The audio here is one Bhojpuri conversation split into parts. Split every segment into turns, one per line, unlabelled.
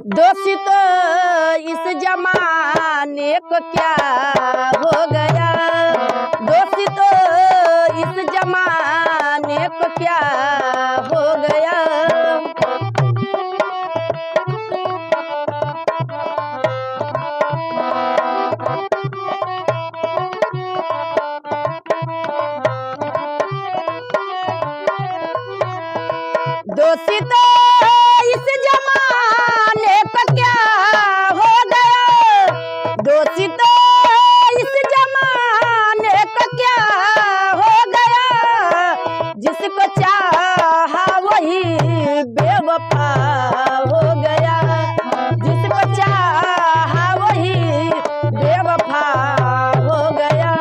दोषी तो इस जमाने को क्या हो गया, दोषी तो इस जमाने को क्या हो गया। दोषी तो इस जमाने को क्या हो गया, दोषी तो इस जमाने को क्या हो गया। जिसको चाहा वही बेवफा हो गया, जिसको चाहा वही बेवफा हो गया।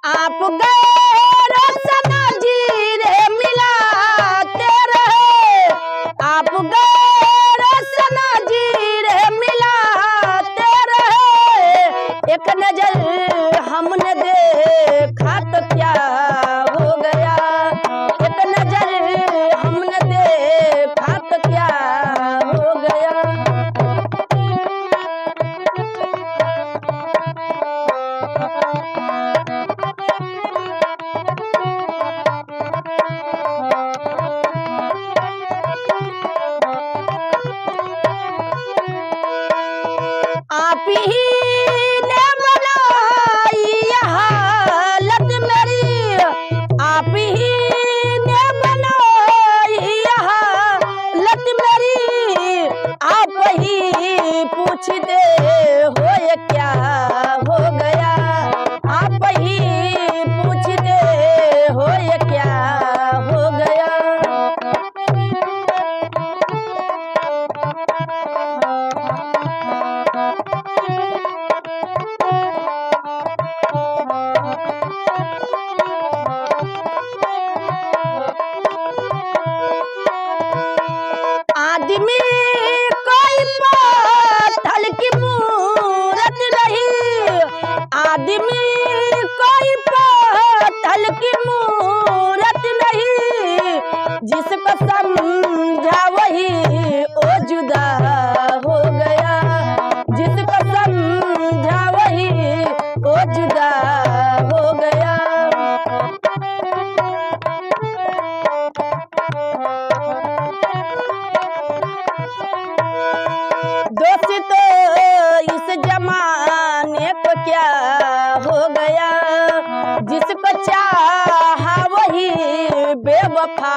आप गैर सना जीरे मिलाते रहे, आप गैर सना जीरे मिलाते रहे। एक नजर हमने देखा तो क्या हो गया, एक नजर हमने देखा तो क्या हो गया। आप ही ने बनाई यह हालत मेरी, आप ही ने बनाई यह हालत मेरी। आप ही पूछ दे हो ये क्या हो गया, आप ही पूछ दे हो ये क्या हो गया। आदमी कोई पत्थर की मूरत नहीं, आदमी कोई पत्थर की मूरत नहीं। जिसको समझा वही ओ जुदा हो गया, जिसको समझा वही ओ जुदा हो गया। दोषी तो इस जमाने को क्या हो गया, जिसको चाहा वही बेवफा